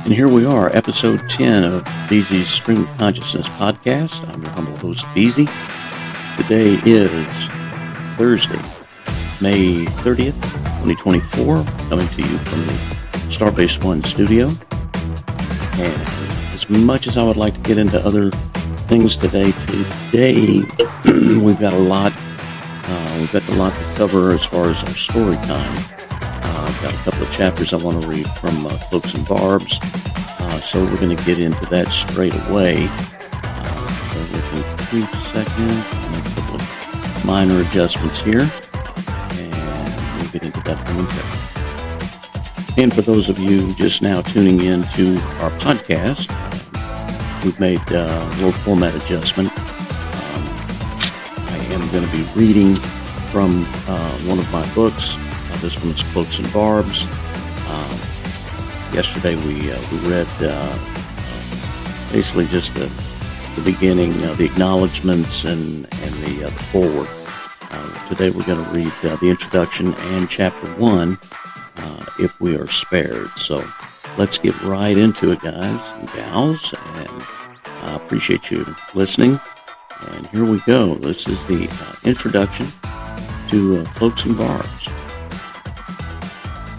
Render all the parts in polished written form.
And here we are, episode 10 of Beezy's Stream of Consciousness podcast. I'm your humble host, Beezy. Today is Thursday, May 30th, 2024, coming to you from the Starbase One studio. And as much as I would like to get into other things today we've got a lot to cover as far as our story time. I've got a couple of chapters I want to read from Cloaks and Barbs, so we're going to get into that straight away. Within 2 seconds, make a couple of minor adjustments here, and we'll get into that momentarily. And for those of you just now tuning in to our podcast, we've made a little format adjustment. I am going to be reading from one of my books. This one's Cloaks and Barbs. Yesterday we read basically just the beginning, the acknowledgments and the foreword. Today we're going to read the introduction and chapter 1, If We Are Spared. So let's get right into it, guys and gals, and I appreciate you listening. And here we go. This is the introduction to Cloaks and Barbs.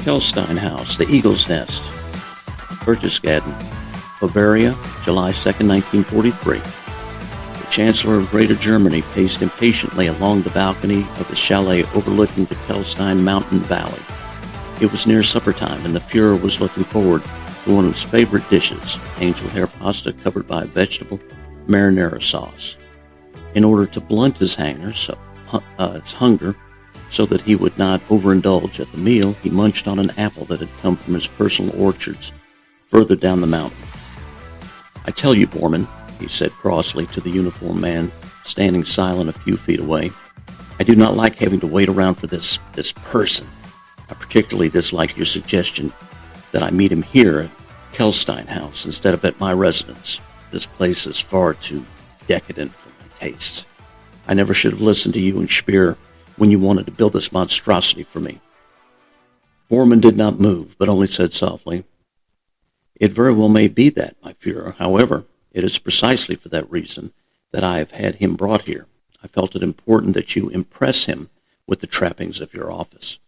Kelstein House, the Eagle's Nest, Berchtesgaden, Bavaria, July 2nd, 1943. The Chancellor of Greater Germany paced impatiently along the balcony of the chalet overlooking the Kelstein mountain valley. It was near supper time, and the Fuhrer was looking forward to one of his favorite dishes, angel hair pasta covered by vegetable marinara sauce. In order to blunt his hunger, so that he would not overindulge at the meal, he munched on an apple that had come from his personal orchards further down the mountain. "I tell you, Bormann," he said crossly to the uniformed man standing silent a few feet away, "I do not like having to wait around for this person. I particularly dislike your suggestion that I meet him here at Kelstein House instead of at my residence. This place is far too decadent for my tastes. I never should have listened to you and Speer when you wanted to build this monstrosity for me." Bormann did not move, but only said softly, "It very well may be that, my Fuhrer. However, it is precisely for that reason that I have had him brought here. I felt it important that you impress him with the trappings of your office."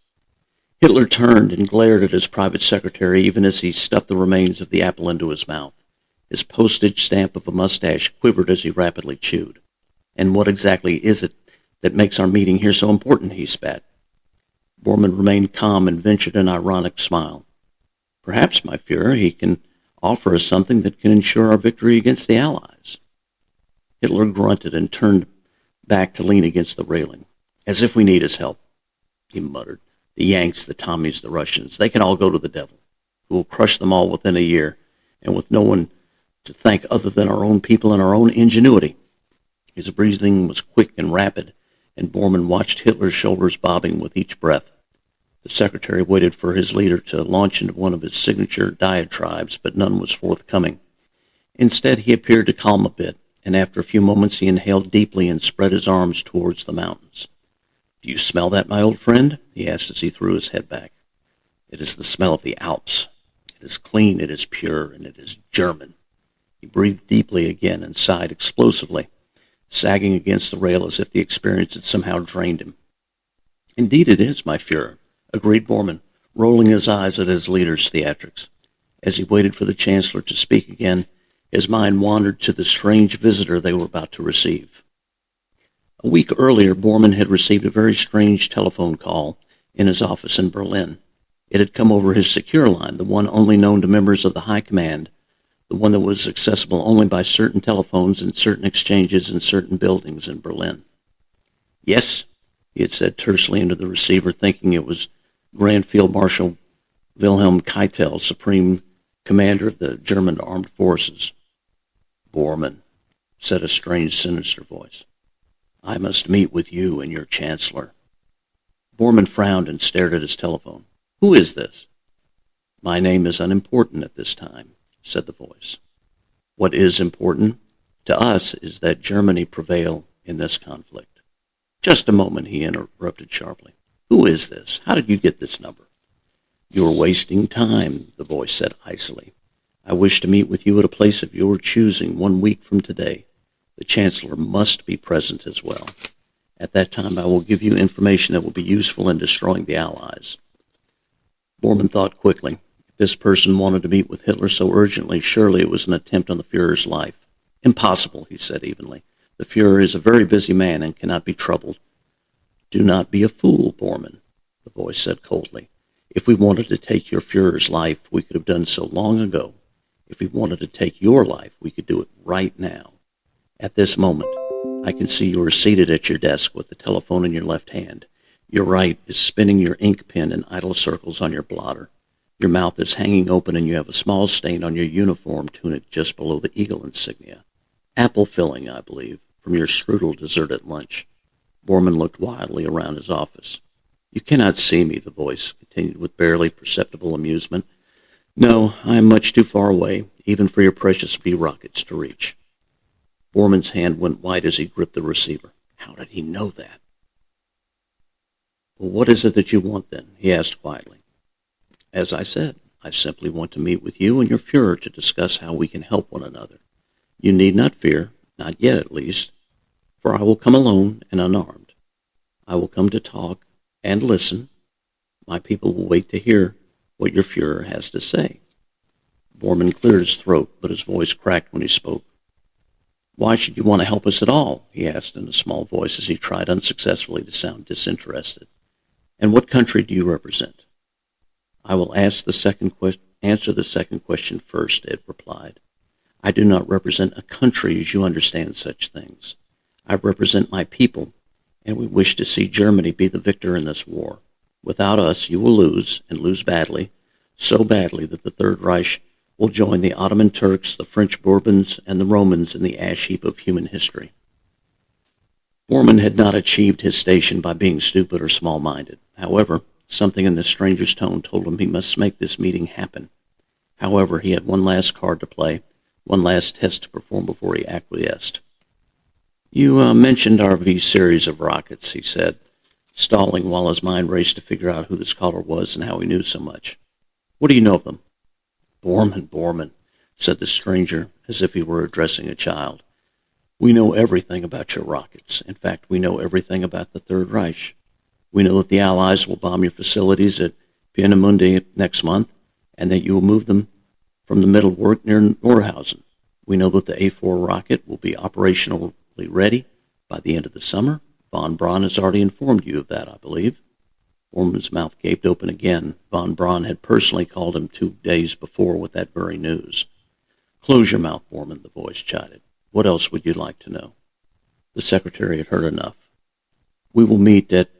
Hitler turned and glared at his private secretary even as he stuffed the remains of the apple into his mouth. His postage stamp of a mustache quivered as he rapidly chewed. "And what exactly is it that makes our meeting here so important?" he spat. Bormann remained calm and ventured an ironic smile. "Perhaps, my Fuhrer, he can offer us something that can ensure our victory against the Allies." Hitler grunted and turned back to lean against the railing. "As if we need his help," he muttered. "The Yanks, the Tommies, the Russians, they can all go to the devil. We will crush them all within a year, and with no one to thank other than our own people and our own ingenuity." His breathing was quick and rapid, and Bormann watched Hitler's shoulders bobbing with each breath. The secretary waited for his leader to launch into one of his signature diatribes, but none was forthcoming. Instead, he appeared to calm a bit, and after a few moments he inhaled deeply and spread his arms towards the mountains. "Do you smell that, my old friend?" he asked as he threw his head back. "It is the smell of the Alps. It is clean, it is pure, and it is German." He breathed deeply again and sighed explosively, sagging against the rail as if the experience had somehow drained him. "Indeed it is, my Fuhrer," agreed Bormann, rolling his eyes at his leader's theatrics. As he waited for the Chancellor to speak again, his mind wandered to the strange visitor they were about to receive. A week earlier, Bormann had received a very strange telephone call in his office in Berlin. It had come over his secure line, the one only known to members of the High Command, the one that was accessible only by certain telephones and certain exchanges in certain buildings in Berlin. "Yes," he had said tersely into the receiver, thinking it was Grand Field Marshal Wilhelm Keitel, Supreme Commander of the German Armed Forces. "Bormann," said a strange, sinister voice, "I must meet with you and your Chancellor." Bormann frowned and stared at his telephone. "Who is this?" "My name is unimportant at this time," said the voice. "What is important to us is that Germany prevail in this conflict." "Just a moment," he interrupted sharply. "Who is this? How did you get this number?" "You are wasting time," the voice said icily. I wish to meet with you at a place of your choosing 1 week from today. The Chancellor must be present as well. At that time, I will give you information that will be useful in destroying the Allies." Bormann thought quickly. If this person wanted to meet with Hitler so urgently, surely it was an attempt on the Fuhrer's life. "Impossible," he said evenly. "The Fuhrer is a very busy man and cannot be troubled." "Do not be a fool, Bormann," the voice said coldly. "If we wanted to take your Fuhrer's life, we could have done so long ago. If we wanted to take your life, we could do it right now. At this moment, I can see you are seated at your desk with the telephone in your left hand. Your right is spinning your ink pen in idle circles on your blotter. Your mouth is hanging open and you have a small stain on your uniform tunic just below the eagle insignia. Apple filling, I believe, from your strudel dessert at lunch." Bormann looked wildly around his office. "You cannot see me," the voice continued with barely perceptible amusement. "No, I am much too far away, even for your precious V rockets to reach." Bormann's hand went white as he gripped the receiver. How did he know that? "Well, what is it that you want, then?" he asked quietly. "As I said, I simply want to meet with you and your Fuhrer to discuss how we can help one another. You need not fear, not yet at least, for I will come alone and unarmed. I will come to talk and listen. My people will wait to hear what your Fuhrer has to say." Bormann cleared his throat, but his voice cracked when he spoke. "Why should you want to help us at all?" he asked in a small voice as he tried unsuccessfully to sound disinterested. "And what country do you represent?" "I will answer the second question first," Ed replied. "I do not represent a country as you understand such things. I represent my people, and we wish to see Germany be the victor in this war. Without us, you will lose, and lose badly, so badly that the Third Reich will join the Ottoman Turks, the French Bourbons, and the Romans in the ash heap of human history." Bormann had not achieved his station by being stupid or small-minded. However, something in this stranger's tone told him he must make this meeting happen. However, he had one last card to play, one last test to perform before he acquiesced. "You mentioned our V series of rockets," he said, stalling while his mind raced to figure out who this caller was and how he knew so much. "What do you know of them?" Bormann," said the stranger, as if he were addressing a child. "We know everything about your rockets. In fact, we know everything about the Third Reich. We know that the Allies will bomb your facilities at Peenemünde next month, and that you will move them from the middle work near Nordhausen. We know that the A4 rocket will be operationally ready by the end of the summer. Von Braun has already informed you of that, I believe." Bormann's mouth gaped open again. Von Braun had personally called him 2 days before with that very news. "Close your mouth, Bormann," the voice chided. "What else would you like to know?" The secretary had heard enough. "We will meet at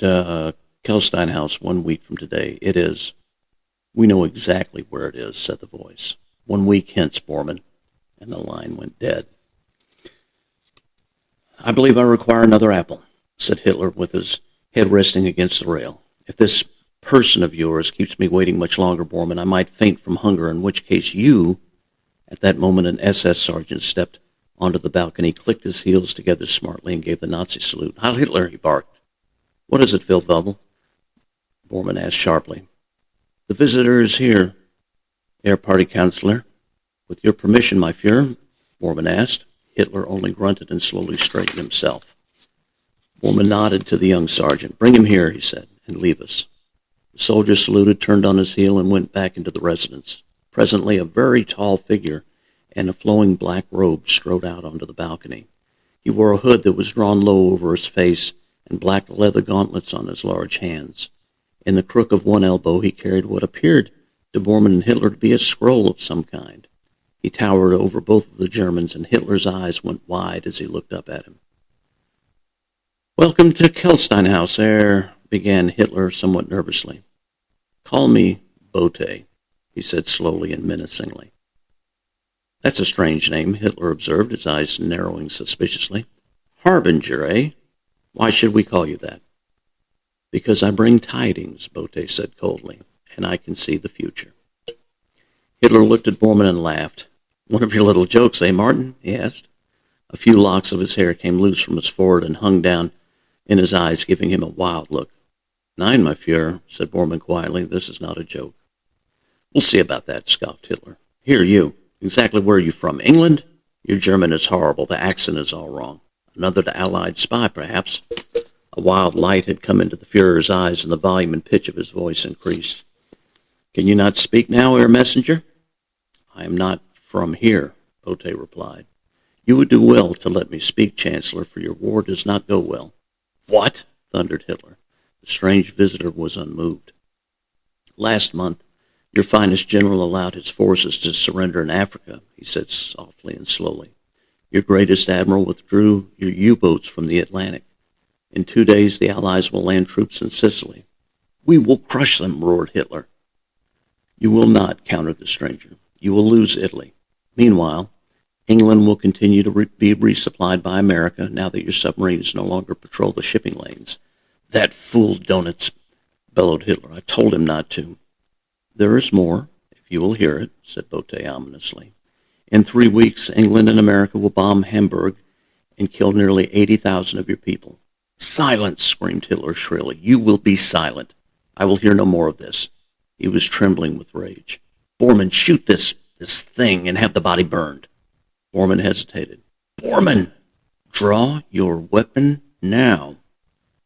Kelstein House 1 week from today. It is—" "We know exactly where it is," said the voice. "1 week hence, Bormann." And the line went dead. "I believe I require another apple," said Hitler with his head resting against the rail. "If this person of yours keeps me waiting much longer, Bormann, I might faint from hunger, in which case you—" At that moment an SS sergeant stepped onto the balcony, clicked his heels together smartly, and gave the Nazi salute. "Heil Hitler," he barked. "What is it, Feldwebel?" Bormann asked sharply. "The visitor is here, Herr Party Councillor." "With your permission, my Fuhrer?" Bormann asked. Hitler only grunted and slowly straightened himself. Bormann nodded to the young sergeant. "Bring him here," he said, "and leave us." The soldier saluted, turned on his heel, and went back into the residence. Presently, a very tall figure in a flowing black robe strode out onto the balcony. He wore a hood that was drawn low over his face and black leather gauntlets on his large hands. In the crook of one elbow, he carried what appeared to Bormann and Hitler to be a scroll of some kind. He towered over both of the Germans, and Hitler's eyes went wide as he looked up at him. "Welcome to Kelstein House, began Hitler somewhat nervously. "Call me Bote," he said slowly and menacingly. "That's a strange name," Hitler observed, his eyes narrowing suspiciously. "Harbinger, eh? Why should we call you that?" "Because I bring tidings," Bote said coldly, "and I can see the future." Hitler looked at Bormann and laughed. "One of your little jokes, eh, Martin?" he asked. A few locks of his hair came loose from his forehead and hung down in his eyes, giving him a wild look. "Nein, my Fuhrer," said Bormann quietly, "this is not a joke." "We'll see about that," scoffed Hitler. "Here, you." Exactly where are you from? England? Your German is horrible. The accent is all wrong. Another Allied spy, perhaps. A wild light had come into the Fuhrer's eyes, and the volume and pitch of his voice increased. Can you not speak now, Air Messenger? I am not from here, Bote replied. You would do well to let me speak, Chancellor, for your war does not go well. What? Thundered Hitler. The strange visitor was unmoved. Last month, your finest general allowed his forces to surrender in Africa, he said softly and slowly. Your greatest admiral withdrew your U-boats from the Atlantic. In 2 days, the Allies will land troops in Sicily. We will crush them, roared Hitler. You will not, countered the stranger. You will lose Italy. Meanwhile, England will continue to be resupplied by America now that your submarines no longer patrol the shipping lanes. That fool Donuts, bellowed Hitler. I told him not to. There is more, if you will hear it, said Bote ominously. In 3 weeks, England and America will bomb Hamburg and kill nearly 80,000 of your people. Silence, screamed Hitler shrilly. You will be silent. I will hear no more of this. He was trembling with rage. Bormann, shoot this thing and have the body burned. Bormann hesitated. Bormann! Draw your weapon now.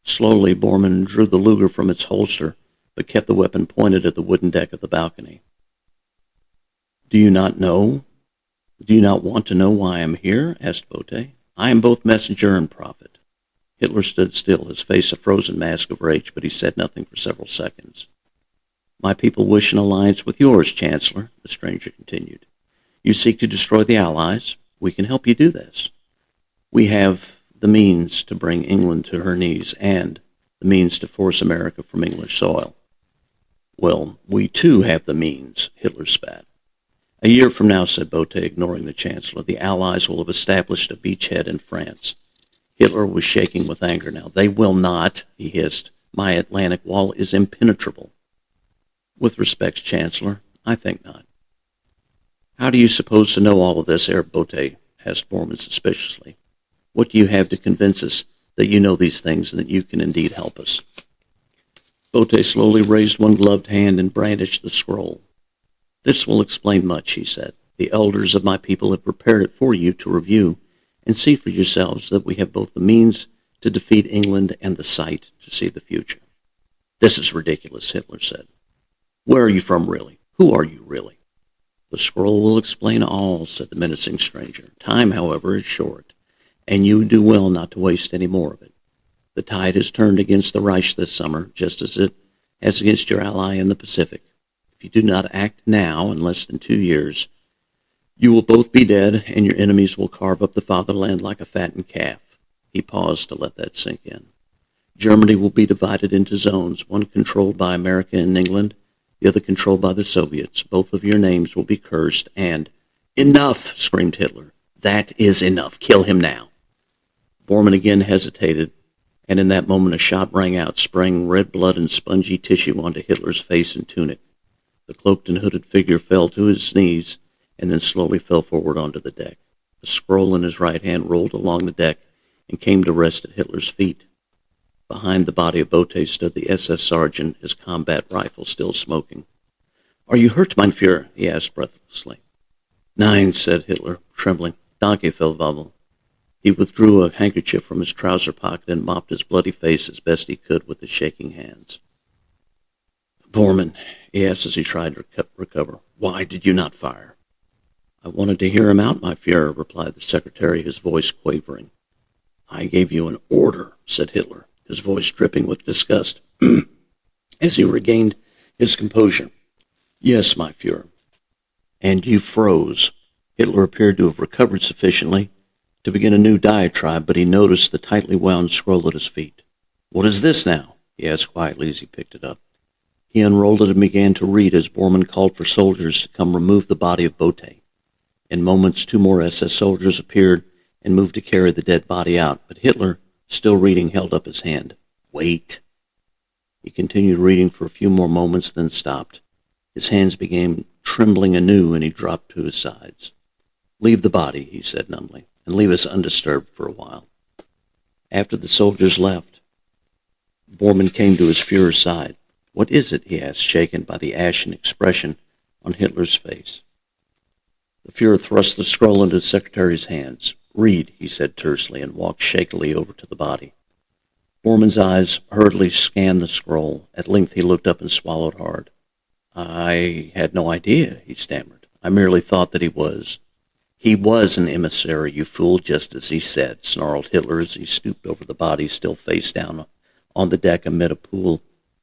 Slowly, Bormann drew the Luger from its holster, but kept the weapon pointed at the wooden deck of the balcony. Do you not want to know why I am here? Asked Bote. I am both messenger and prophet. Hitler stood still, his face a frozen mask of rage, but he said nothing for several seconds. My people wish an alliance with yours, Chancellor, the stranger continued. You seek to destroy the Allies. We can help you do this. We have the means to bring England to her knees and the means to force America from English soil. Well, we too have the means, Hitler spat. A year from now, said Bote, ignoring the Chancellor, the Allies will have established a beachhead in France. Hitler was shaking with anger now. They will not, he hissed. My Atlantic wall is impenetrable. With respect, Chancellor, I think not. How do you suppose to know all of this, Herr Bote? Asked Bormann suspiciously. What do you have to convince us that you know these things and that you can indeed help us? Bote slowly raised one gloved hand and brandished the scroll. This will explain much, he said. The elders of my people have prepared it for you to review and see for yourselves that we have both the means to defeat England and the sight to see the future. This is ridiculous, Hitler said. Where are you from, really? Who are you, really? The scroll will explain all, said the menacing stranger. Time, however, is short, and you do well not to waste any more of it. The tide has turned against the Reich this summer, just as it has against your ally in the Pacific. If you do not act now, in less than 2 years, you will both be dead, and your enemies will carve up the fatherland like a fattened calf. He paused to let that sink in. Germany will be divided into zones, one controlled by America and England, the other controlled by the Soviets. Both of your names will be cursed, and... Enough, screamed Hitler. That is enough. Kill him now. Bormann again hesitated, and in that moment a shot rang out, spraying red blood and spongy tissue onto Hitler's face and tunic. The cloaked and hooded figure fell to his knees, and then slowly fell forward onto the deck. A scroll in his right hand rolled along the deck and came to rest at Hitler's feet. Behind the body of Bote stood the SS sergeant, his combat rifle still smoking. Are you hurt, mein Führer? He asked breathlessly. Nein, said Hitler, trembling. Danke, Feldwebel. He withdrew a handkerchief from his trouser pocket and mopped his bloody face as best he could with his shaking hands. Bormann, he asked as he tried to recover, why did you not fire? I wanted to hear him out, my Führer, replied the secretary, his voice quavering. I gave you an order, said Hitler, his voice dripping with disgust, as he regained his composure. Yes, my Führer. And you froze. Hitler appeared to have recovered sufficiently to begin a new diatribe, but he noticed the tightly wound scroll at his feet. What is this now? He asked quietly as he picked it up. He unrolled it and began to read as Bormann called for soldiers to come remove the body of Bote. In moments, 2 more SS soldiers appeared and moved to carry the dead body out, but Hitler, still reading, held up his hand. Wait. He continued reading for a few more moments, then stopped. His hands began trembling anew, and he dropped to his sides. Leave the body, he said numbly, and leave us undisturbed for a while. After the soldiers left, Bormann came to his Führer's side. What is it? He asked, shaken by the ashen expression on Hitler's face. The Fuhrer thrust the scroll into the secretary's hands. "Read," he said tersely, and walked shakily over to the body. Borman's eyes hurriedly scanned the scroll. At length he looked up and swallowed hard. "I had no idea," he stammered. "I merely thought that he was." "He was an emissary, you fool, just as he said," snarled Hitler as he stooped over the body, still face down on the deck amid a pool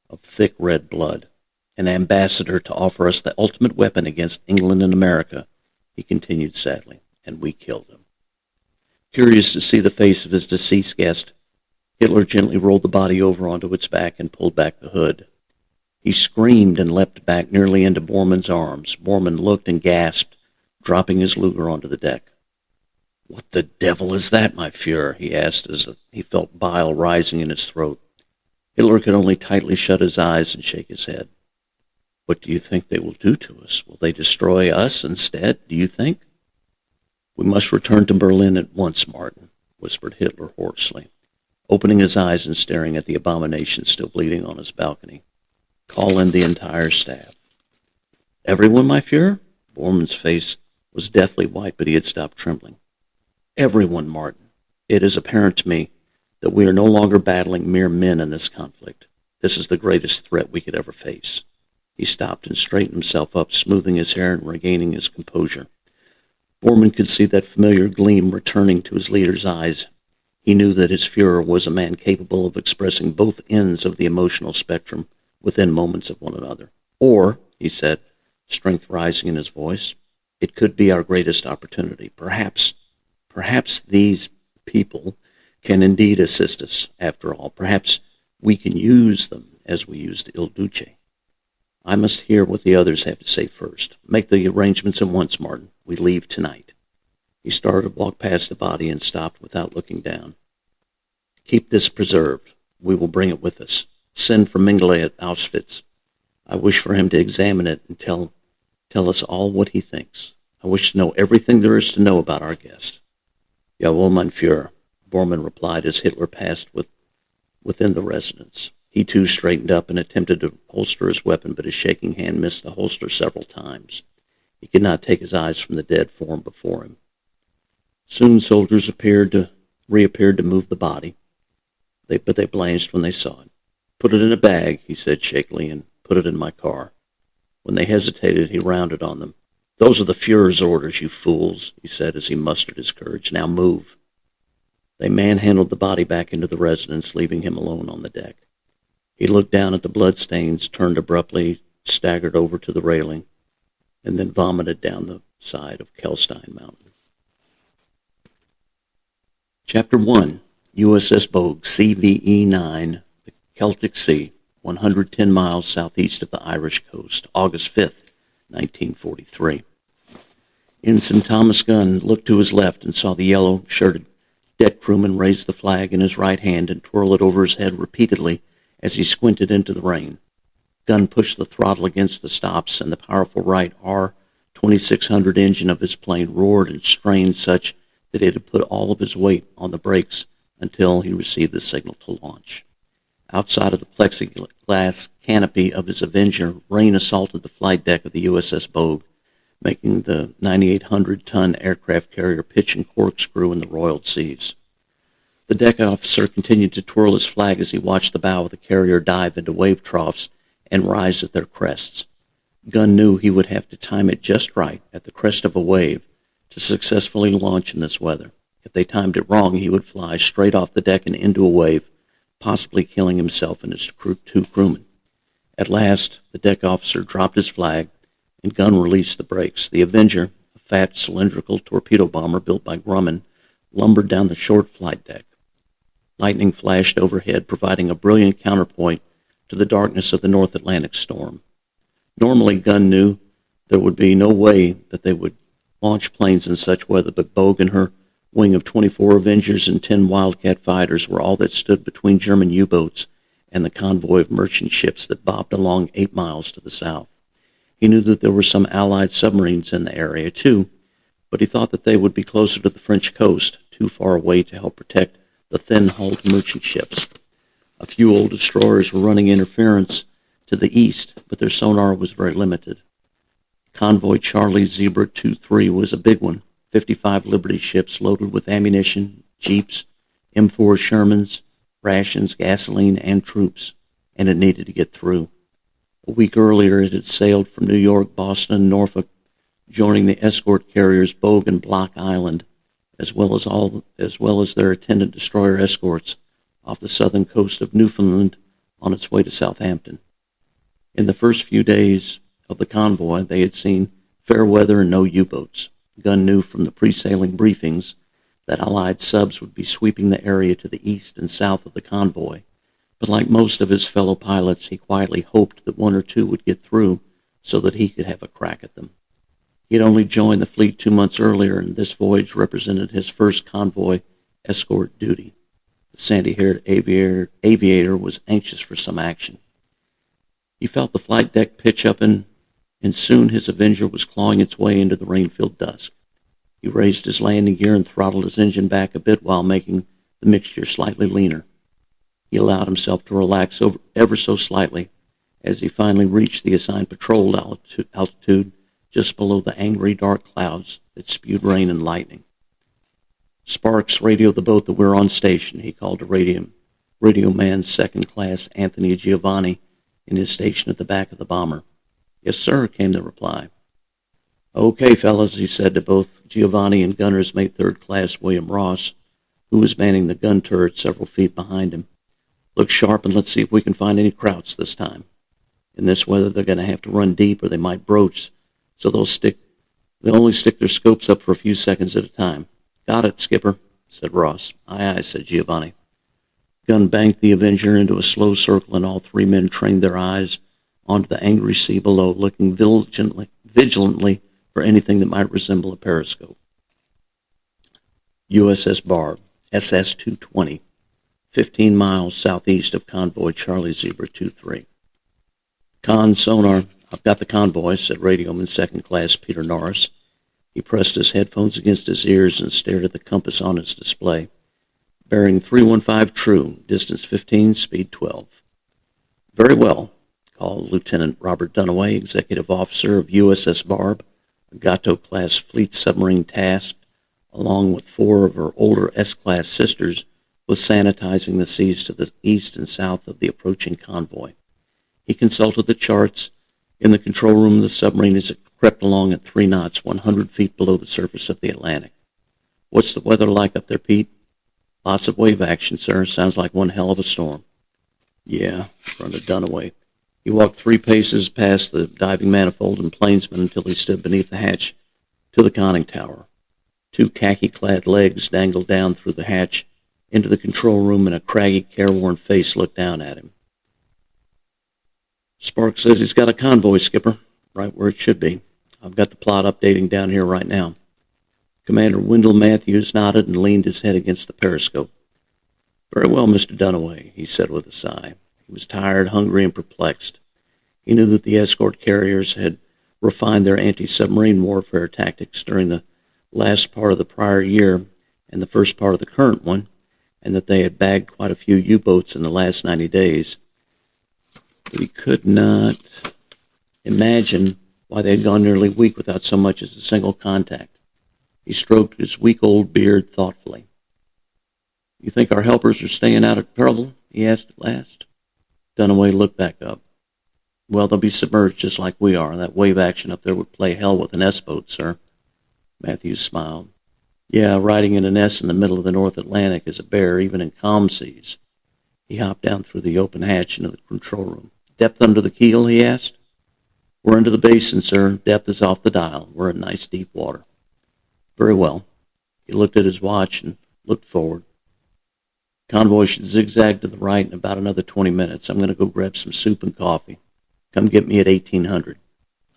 of thick red blood. "An ambassador to offer us the ultimate weapon against England and America," he continued sadly, "and we killed him." Curious to see the face of his deceased guest, Hitler gently rolled the body over onto its back and pulled back the hood. He screamed and leapt back nearly into Bormann's arms. Bormann looked and gasped, dropping his Luger onto the deck. "What the devil is that, my Fuhrer?" he asked as he felt bile rising in his throat. Hitler could only tightly shut his eyes and shake his head. "What do you think they will do to us? Will they destroy us instead, do you think?" "We must return to Berlin at once, Martin," whispered Hitler hoarsely, opening his eyes and staring at the abomination still bleeding on his balcony. "Call in the entire staff." "Everyone, my Fuhrer?" Bormann's face was deathly white, but he had stopped trembling. "Everyone, Martin. It is apparent to me that we are no longer battling mere men in this conflict. This is the greatest threat we could ever face." He stopped and straightened himself up, smoothing his hair and regaining his composure. Bormann could see that familiar gleam returning to his leader's eyes. He knew that his Fuhrer was a man capable of expressing both ends of the emotional spectrum within moments of one another. "Or," he said, strength rising in his voice, "it could be our greatest opportunity. Perhaps these people can indeed assist us, after all. Perhaps we can use them as we used Il Duce. I must hear what the others have to say first. Make the arrangements at once, Martin. We leave tonight." He started to walk past the body and stopped without looking down. "Keep this preserved. We will bring it with us. Send for Mengele at Auschwitz. I wish for him to examine it and tell us all what he thinks. I wish to know everything there is to know about our guest." "Jawohl, mein Fuhrer," Bormann replied as Hitler passed within the residence. He too straightened up and attempted to holster his weapon, but his shaking hand missed the holster several times. He could not take his eyes from the dead form before him. Soon soldiers reappeared to move the body, but they blanched when they saw it. "Put it in a bag," he said shakily, "and put it in my car." When they hesitated, he rounded on them. "Those are the Fuhrer's orders, you fools," he said as he mustered his courage. "Now move." They manhandled the body back into the residence, leaving him alone on the deck. He looked down at the bloodstains, turned abruptly, staggered over to the railing, and then vomited down the side of Kelstein Mountain. Chapter 1. USS Bogue, CVE-9, the Celtic Sea, 110 miles southeast of the Irish coast, August 5th, 1943. Ensign Thomas Gunn looked to his left and saw the yellow-shirted deck crewman raise the flag in his right hand and twirl it over his head repeatedly as he squinted into the rain. Gunn pushed the throttle against the stops, and the powerful Wright R-2600 engine of his plane roared and strained such that it had put all of his weight on the brakes until he received the signal to launch. Outside of the plexiglass canopy of his Avenger, rain assaulted the flight deck of the USS Bogue, making the 9,800-ton aircraft carrier pitch and corkscrew in the roiled seas. The deck officer continued to twirl his flag as he watched the bow of the carrier dive into wave troughs and rise at their crests. Gunn knew he would have to time it just right at the crest of a wave to successfully launch in this weather. If they timed it wrong, he would fly straight off the deck and into a wave, possibly killing himself and his two crewmen. At last, the deck officer dropped his flag, and Gunn released the brakes. The Avenger, a fat cylindrical torpedo bomber built by Grumman, lumbered down the short flight deck. Lightning flashed overhead, providing a brilliant counterpoint to the darkness of the North Atlantic storm. Normally, Gunn knew there would be no way that they would launch planes in such weather, but Bogue and her wing of 24 Avengers and 10 Wildcat fighters were all that stood between German U-boats and the convoy of merchant ships that bobbed along 8 miles to the south. He knew that there were some Allied submarines in the area, too, but he thought that they would be closer to the French coast, too far away to help protect the thin-hulled merchant ships. A few old destroyers were running interference to the east, but their sonar was very limited. Convoy Charlie Zebra 23 was a big one. 55 Liberty ships loaded with ammunition, jeeps, M4 Shermans, rations, gasoline, and troops, and it needed to get through. A week earlier, it had sailed from New York, Boston, and Norfolk, joining the escort carriers Bogue and Block Island, as well as their attendant destroyer escorts off the southern coast of Newfoundland on its way to Southampton. In the first few days of the convoy, they had seen fair weather and no U-boats. Gunn knew from the pre-sailing briefings that Allied subs would be sweeping the area to the east and south of the convoy, but like most of his fellow pilots, he quietly hoped that one or two would get through so that he could have a crack at them. He had only joined the fleet 2 months earlier, and this voyage represented his first convoy escort duty. The sandy-haired aviator was anxious for some action. He felt the flight deck pitch up, and soon his Avenger was clawing its way into the rain-filled dusk. He raised his landing gear and throttled his engine back a bit while making the mixture slightly leaner. He allowed himself to relax ever so slightly as he finally reached the assigned patrol altitude just below the angry dark clouds that spewed rain and lightning. "Sparks, radio the boat that we're on station," he called to radio man second class Anthony Giovanni in his station at the back of the bomber. "Yes, sir," came the reply. "Okay, fellas," he said to both Giovanni and gunner's mate third class William Ross, who was manning the gun turret several feet behind him. "Look sharp and let's see if we can find any krauts this time. In this weather, they're going to have to run deep or they might broach, so they'll only stick their scopes up for a few seconds at a time." "Got it, Skipper," said Ross. "Aye, aye," said Giovanni. Gunn banked the Avenger into a slow circle, and all three men trained their eyes onto the angry sea below, looking vigilantly for anything that might resemble a periscope. USS Barb, SS-220, 15 miles southeast of convoy Charlie Zebra 23. "Con sonar, I've got the convoy," said radioman second class Peter Norris. He pressed his headphones against his ears and stared at the compass on his display. "Bearing 315 true, distance 15, speed 12. "Very well," called Lieutenant Robert Dunaway, executive officer of USS Barb, a Gato-class fleet submarine tasked, along with 4 of her older S-class sisters, with sanitizing the seas to the east and south of the approaching convoy. He consulted the charts in the control room of the submarine as it crept along at 3 knots, 100 feet below the surface of the Atlantic. "What's the weather like up there, Pete?" "Lots of wave action, sir. Sounds like one hell of a storm." "Yeah," grunted Dunaway. He walked 3 paces past the diving manifold and plainsman until he stood beneath the hatch to the conning tower. 2 khaki-clad legs dangled down through the hatch into the control room, and a craggy, careworn face looked down at him. "Sparks says he's got a convoy, Skipper, right where it should be. I've got the plot updating down here right now." Commander Wendell Matthews nodded and leaned his head against the periscope. "Very well, Mr. Dunaway," he said with a sigh. He was tired, hungry, and perplexed. He knew that the escort carriers had refined their anti-submarine warfare tactics during the last part of the prior year and the first part of the current one, and that they had bagged quite a few U-boats in the last 90 days. But he could not imagine why they had gone nearly a week without so much as a single contact. He stroked his week-old beard thoughtfully. "You think our helpers are staying out of trouble?" he asked at last. Dunaway looked back up. "Well, they'll be submerged just like we are. That wave action up there would play hell with an S-boat, sir." Matthews smiled. "Yeah, riding in an S in the middle of the North Atlantic is a bear, even in calm seas." He hopped down through the open hatch into the control room. "Depth under the keel?" he asked. "We're into the basin, sir. Depth is off the dial. We're in nice deep water." "Very well." He looked at his watch and looked forward. "Convoy should zigzag to the right in about another 20 minutes. I'm going to go grab some soup and coffee. Come get me at 1800.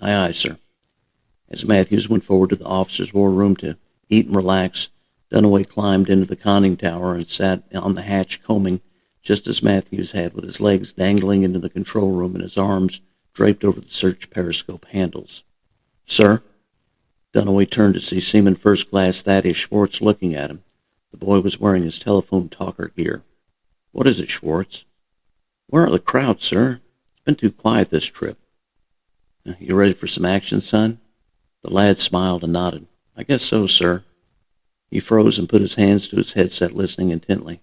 "Aye, aye, sir." As Matthews went forward to the officers' war room to eat and relax, Dunaway climbed into the conning tower and sat on the hatch combing, just as Matthews had, with his legs dangling into the control room and his arms draped over the search periscope handles. "Sir?" Dunaway turned to see Seaman First Class Thaddeus Schwartz looking at him. The boy was wearing his telephone talker gear. "What is it, Schwartz?" "Where are the krauts, sir? It's been too quiet this trip." "You ready for some action, son?" The lad smiled and nodded. I guess so, sir. He froze and put his hands to his headset, listening intently.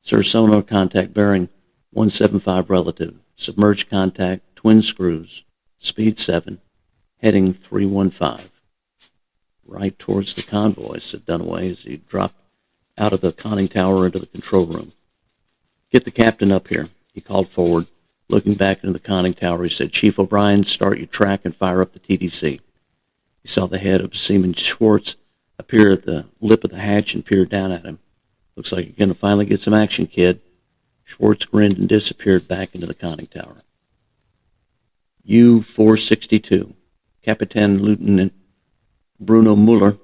Sir, sonar contact bearing 175 relative. Submerged contact, twin screws. Speed 7. Heading 315. Right towards the convoy, said Dunaway as he dropped out of the conning tower into the control room. Get the captain up here, he called forward. Looking back into the conning tower, he said, Chief O'Brien, start your track and fire up the TDC. He saw the head of Seaman Schwartz appear at the lip of the hatch and peered down at him. Looks like you're going to finally get some action, kid. Schwartz grinned and disappeared back into the conning tower. U-462. Captain Lieutenant Bruno Muller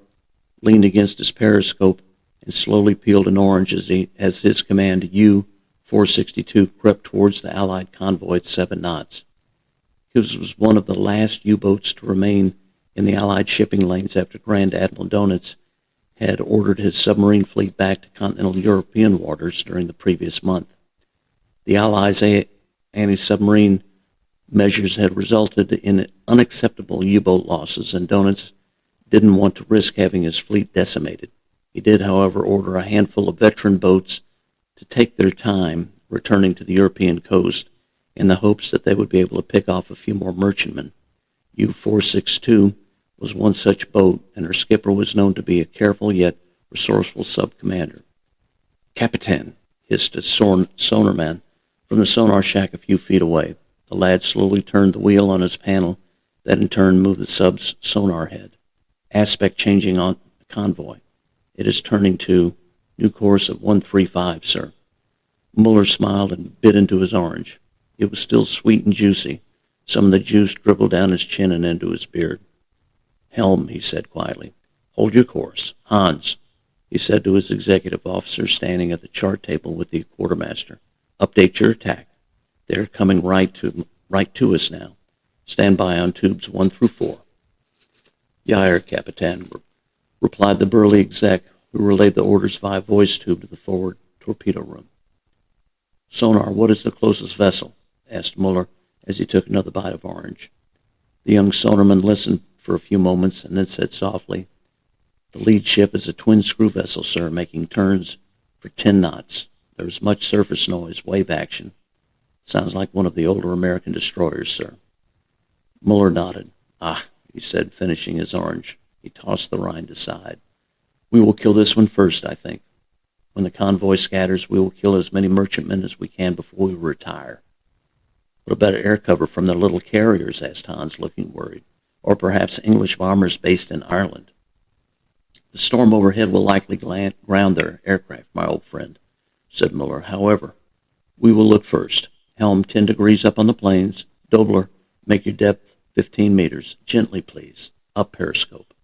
leaned against his periscope and slowly peeled an orange as his command U-462 crept towards the Allied convoy at 7 knots. His was one of the last U-boats to remain in the Allied shipping lanes after Grand Admiral Donitz had ordered his submarine fleet back to continental European waters during the previous month. The Allies' anti-submarine measures had resulted in unacceptable U-boat losses, and Donitz didn't want to risk having his fleet decimated. He did, however, order a handful of veteran boats to take their time returning to the European coast in the hopes that they would be able to pick off a few more merchantmen. U-462 was one such boat, and her skipper was known to be a careful yet resourceful sub-commander. Capitan, hissed a sonarman from the sonar shack a few feet away. The lad slowly turned the wheel on his panel, that in turn moved the sub's sonar head. Aspect changing on the convoy. It is turning to new course of 135, sir. Muller smiled and bit into his orange. It was still sweet and juicy. Some of the juice dribbled down his chin and into his beard. Helm, he said quietly. Hold your course. Hans, he said to his executive officer standing at the chart table with the quartermaster. Update your attack. They're coming right to us now. Stand by on tubes 1 through 4. Ja, Capitan, replied the burly exec, who relayed the orders via voice tube to the forward torpedo room. Sonar, what is the closest vessel? Asked Muller as he took another bite of orange. The young sonarman listened for a few moments and then said softly, The lead ship is a twin-screw vessel, sir, making turns for 10 knots. There is much surface noise, wave action. Sounds like one of the older American destroyers, sir. Muller nodded. Ah, he said, finishing his orange. He tossed the rind aside. We will kill this one first, I think. When the convoy scatters, we will kill as many merchantmen as we can before we retire. What about air cover from their little carriers? Asked Hans, looking worried. Or perhaps English bombers based in Ireland. The storm overhead will likely ground their aircraft, my old friend, said Muller. However, we will look first. Helm 10 degrees up on the planes. Dobler, make your depth 15 meters. Gently, please. Up periscope.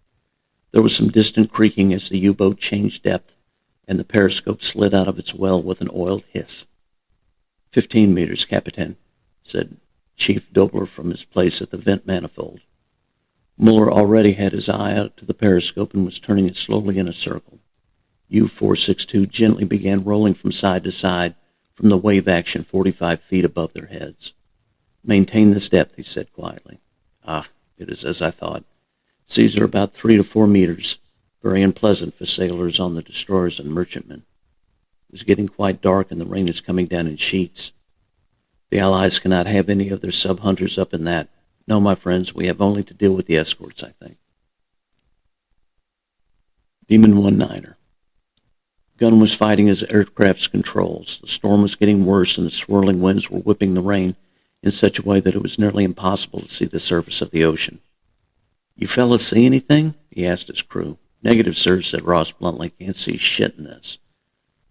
There was some distant creaking as the U-boat changed depth, and the periscope slid out of its well with an oiled hiss. 15 meters, Capitan, said Chief Dobler from his place at the vent manifold. Muller already had his eye out to the periscope and was turning it slowly in a circle. U-462 gently began rolling from side to side from the wave action 45 feet above their heads. Maintain this depth, he said quietly. Ah, it is as I thought. Seas are about 3 to 4 meters, very unpleasant for sailors on the destroyers and merchantmen. It is getting quite dark and the rain is coming down in sheets. The Allies cannot have any of their sub-hunters up in that. No, my friends, we have only to deal with the escorts, I think. Demon 1-9er. Gunn was fighting his aircraft's controls. The storm was getting worse and the swirling winds were whipping the rain in such a way that it was nearly impossible to see the surface of the ocean. You fellas see anything? He asked his crew. Negative, sir, said Ross bluntly. Can't see shit in this.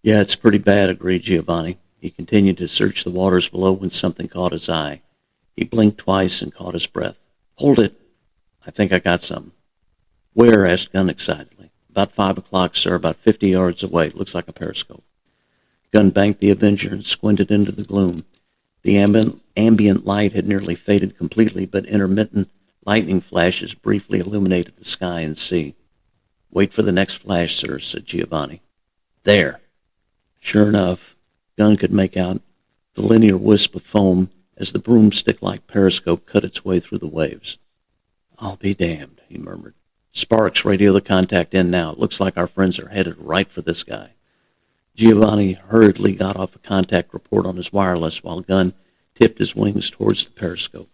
Yeah, it's pretty bad, agreed Giovanni. He continued to search the waters below when something caught his eye. He blinked twice and caught his breath. Hold it. I think I got something. Where? Asked Gunn excitedly. About 5 o'clock, sir, about 50 yards away. Looks like a periscope. Gunn banked the Avenger and squinted into the gloom. The ambient light had nearly faded completely, but intermittent lightning flashes briefly illuminated the sky and sea. Wait for the next flash, sir, said Giovanni. There. Sure enough, Gunn could make out the linear wisp of foam as the broomstick-like periscope cut its way through the waves. I'll be damned, he murmured. Sparks, radio the contact in now. It looks like our friends are headed right for this guy. Giovanni hurriedly got off a contact report on his wireless while Gunn tipped his wings towards the periscope.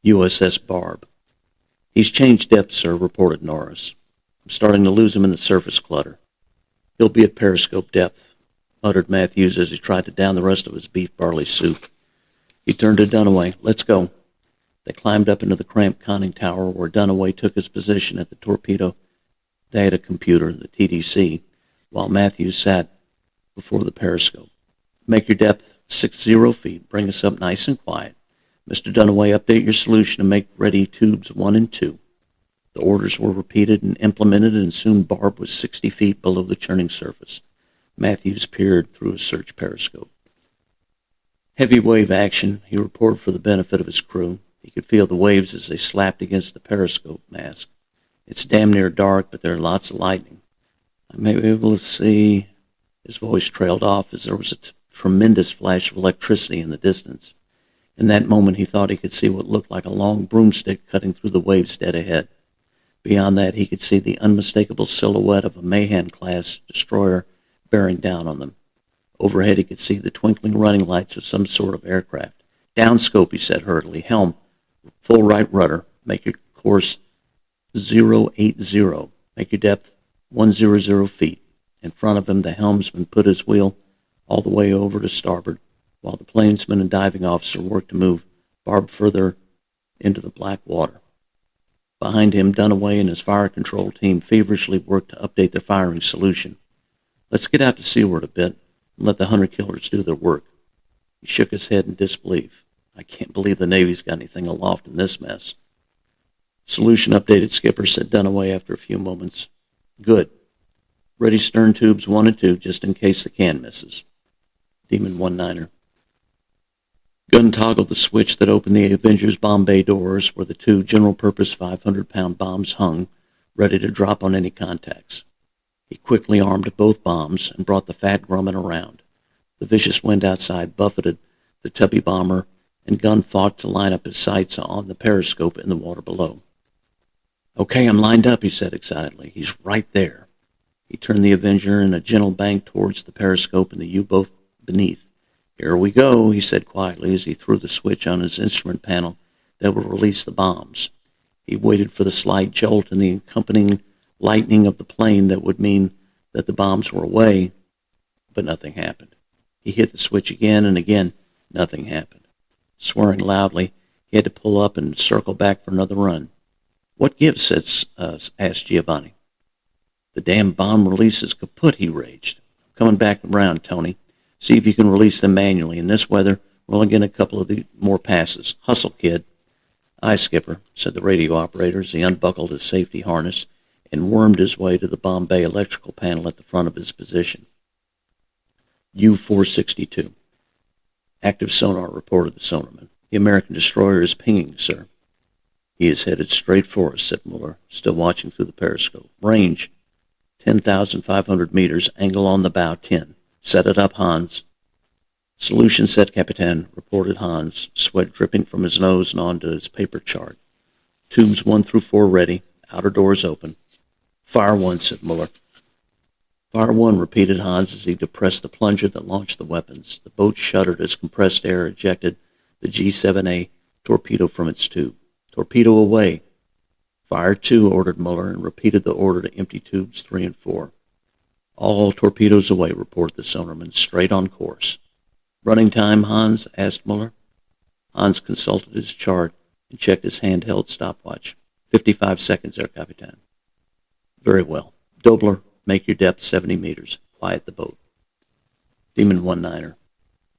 USS Barb. He's changed depth, sir, reported Norris. I'm starting to lose him in the surface clutter. He'll be at periscope depth, muttered Matthews as he tried to down the rest of his beef barley soup. He turned to Dunaway. Let's go. They climbed up into the cramped conning tower where Dunaway took his position at the torpedo data computer, the TDC, while Matthews sat before the periscope. Make your depth 60 feet. Bring us up nice and quiet. Mr. Dunaway, update your solution and make ready tubes 1 and 2. The orders were repeated and implemented, and soon Barb was 60 feet below the churning surface. Matthews peered through his search periscope. Heavy wave action, he reported for the benefit of his crew. He could feel the waves as they slapped against the periscope mask. It's damn near dark, but there are lots of lightning. I may be able to see... His voice trailed off as there was a tremendous flash of electricity in the distance. In that moment, he thought he could see what looked like a long broomstick cutting through the waves dead ahead. Beyond that, he could see the unmistakable silhouette of a Mayhem-class destroyer bearing down on them. Overhead, he could see the twinkling running lights of some sort of aircraft. Downscope, he said hurriedly. Helm, full right rudder. Make your course 080. Make your depth 100 feet. In front of him, the helmsman put his wheel all the way over to starboard, while the plainsman and diving officer worked to move Barb further into the black water. Behind him, Dunaway and his fire control team feverishly worked to update their firing solution. Let's get out to seaward a bit and let the hunter-killers do their work. He shook his head in disbelief. I can't believe the Navy's got anything aloft in this mess. Solution updated, Skipper, said Dunaway after a few moments. Good. Ready stern tubes 1 and 2, just in case the can misses. Demon 19er. Gunn toggled the switch that opened the Avenger's bomb bay doors where the 2 general-purpose 500-pound bombs hung, ready to drop on any contacts. He quickly armed both bombs and brought the fat Grumman around. The vicious wind outside buffeted the tubby bomber, and Gunn fought to line up his sights on the periscope in the water below. Okay, I'm lined up, he said excitedly. He's right there. He turned the Avenger in a gentle bank towards the periscope and the U-boat beneath. Here we go, he said quietly as he threw the switch on his instrument panel that would release the bombs. He waited for the slight jolt and the accompanying lightning of the plane that would mean that the bombs were away, but nothing happened. He hit the switch again and again. Nothing happened. Swearing loudly, he had to pull up and circle back for another run. What gives? Asked Giovanni. The damn bomb release is kaput, he raged. Coming back around, Tony. See if you can release them manually. In this weather, we're only getting a couple of more passes. Hustle, kid. Aye, Skipper, said the radio operator as he unbuckled his safety harness and wormed his way to the bomb bay electrical panel at the front of his position. U-462. Active sonar, reported the sonarman. The American destroyer is pinging, sir. He is headed straight for us, said Muller, still watching through the periscope. Range, 10,500 meters, angle on the bow, 10. Set it up, Hans. Solution set, Capitan, reported Hans, sweat dripping from his nose and onto his paper chart. Tubes 1 through 4 ready, outer doors open. Fire 1, said Muller. Fire 1, repeated Hans as he depressed the plunger that launched the weapons. The boat shuddered as compressed air ejected the G-7A torpedo from its tube. Torpedo away. Fire 2, ordered Muller, and repeated the order to empty tubes 3 and 4. All torpedoes away, reported the sonarman, straight on course. Running time, Hans? Asked Muller. Hans consulted his chart and checked his handheld stopwatch. 55 seconds, Herr Capitan. Very well. Dobler, make your depth 70 meters. Quiet the boat. Demon 19er.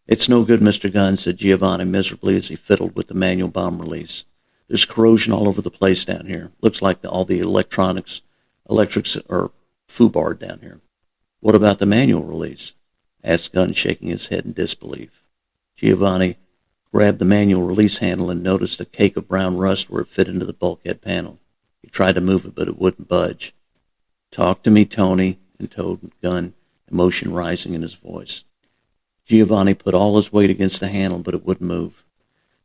It's no good, Mr. Gunn, said Giovanni miserably as he fiddled with the manual bomb release. There's corrosion all over the place down here. Looks like all the electrics are foobarred down here. What about the manual release? Asked Gunn, shaking his head in disbelief. Giovanni grabbed the manual release handle and noticed a cake of brown rust where it fit into the bulkhead panel. He tried to move it, but it wouldn't budge. Talk to me, Tony, intoned Gunn, emotion rising in his voice. Giovanni put all his weight against the handle, but it wouldn't move.